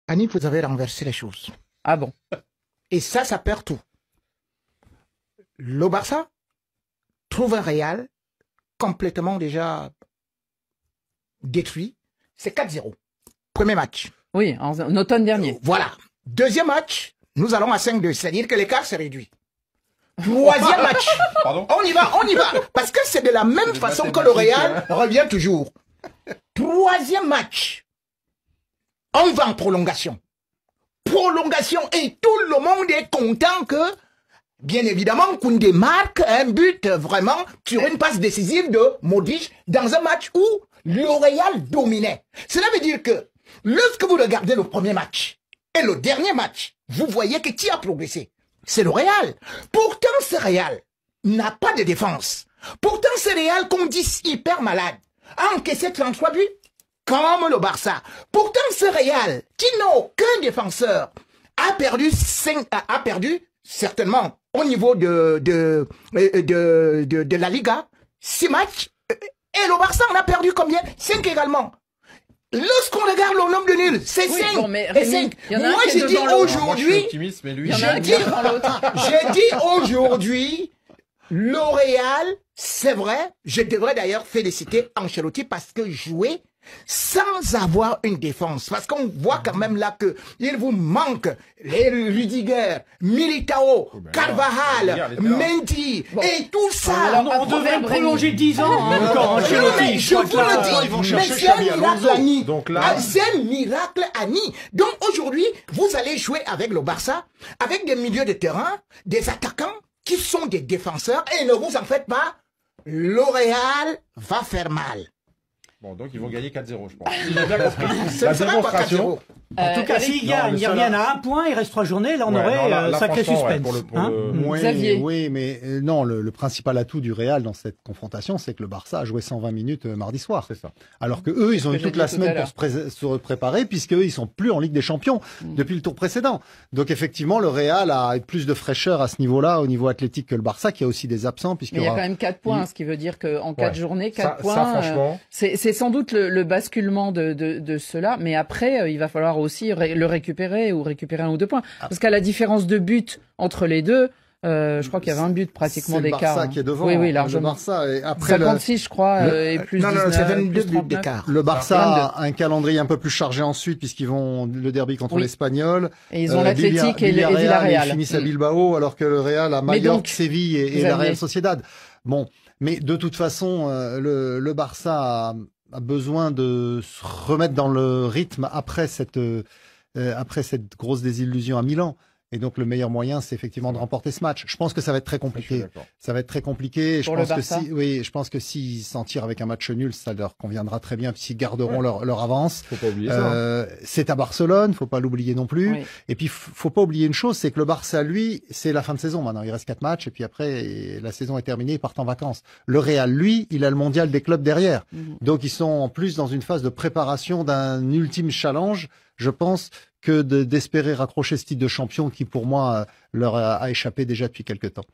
Annie, vous avez renversé les choses. Ah bon? Et ça perd tout. Le Barça trouve un Real complètement déjà détruit. C'est 4-0. Premier match. Oui, en automne dernier. Voilà. Deuxième match, nous allons à 5-2. C'est-à-dire que l'écart s'est réduit. Troisième match. Pardon? On y va. Parce que c'est de la même façon que le Real revient toujours. Troisième match. On va en prolongation. Prolongation et tout le monde est content que, bien évidemment, Koundé marque un but vraiment sur une passe décisive de Modric dans un match où le Real dominait. Cela veut dire que lorsque vous regardez le premier match et le dernier match, vous voyez que qui a progressé? C'est le Real. Pourtant, ce Real n'a pas de défense. Pourtant, ce Real qu'on dit hyper malade a encaissé 33 buts comme le Barça. Pourtant, ce Real, qui n'a aucun défenseur, a perdu certainement au niveau de la Liga 6 matchs. Et le Barça en a perdu combien? 5 également. Lorsqu'on regarde le nombre de nuls, c'est 5. Bon, mais Rémi, Moi, j'ai dit aujourd'hui, j'ai dit aujourd'hui, le Real, c'est vrai, je devrais d'ailleurs féliciter Ancelotti parce que jouer sans avoir une défense, parce qu'on voit quand même là que il vous manque les Rudiger, Militao, Carvajal, Mendy et tout ça. On devrait prolonger 10 ans encore Ancelotti. Je vous le dis, mais c'est un miracle Annie. C'est un miracle Annie. Donc aujourd'hui, vous allez jouer avec le Barça, avec des milieux de terrain, des attaquants qui sont des défenseurs et ne vous en faites pas, le Real va faire mal. Bon, donc ils vont gagner 4-0, je pense. J'ai bien compris. La démonstration. En tout cas, s'ils gagnent, ils reviennent à 1 point, il reste 3 journées, là on aurait un sacré suspense. Oui, mais non, le principal atout du Real dans cette confrontation, c'est que le Barça a joué 120 minutes mardi soir. C'est ça. Alors que eux, ils ont eu toute la semaine pour se préparer, puisque eux, ils sont plus en Ligue des Champions depuis le tour précédent. Donc effectivement, le Real a plus de fraîcheur à ce niveau-là, au niveau athlétique, que le Barça, qui a aussi des absents. Mais il y a quand même 4 points, ce qui veut dire qu'en 4 journées, 4 points, franchement, c'est sans doute le basculement de cela, mais après, il va falloir aussi le récupérer ou récupérer 1 ou 2 points. Parce qu'à la différence de but entre les deux, je crois qu'il y a 20 buts pratiquement d'écart. C'est le Barça qui est devant. Oui, largement. Le Barça, et après 56, je crois, et plus 19. Non, c'est 22 buts d'écart. Le Barça a un calendrier un peu plus chargé ensuite, puisqu'ils vont le derby contre l'Espagnol. Et ils ont l'Athletic et Villarreal. Ils finissent à Bilbao, alors que le Real a Mallorca, Séville et la Real Sociedad. Bon. Mais de toute façon, le Barça a besoin de se remettre dans le rythme après cette grosse désillusion à Milan. Et donc le meilleur moyen, c'est effectivement de remporter ce match. Je pense que ça va être très compliqué. Ça va être très compliqué. Pour le Barça. Je pense que s'ils s'en tirent avec un match nul, ça leur conviendra très bien, puisqu'ils garderont leur avance. Faut pas oublier ça. C'est à Barcelone, faut pas l'oublier non plus. Oui. Et puis faut pas oublier une chose, c'est que le Barça, lui, c'est la fin de saison maintenant. Il reste 4 matchs et puis après la saison est terminée, ils partent en vacances. Le Real, lui, il a le mondial des clubs derrière. Donc ils sont en plus dans une phase de préparation d'un ultime challenge, je pense, que d'espérer raccrocher ce titre de champion qui, pour moi, leur a échappé déjà depuis quelque temps.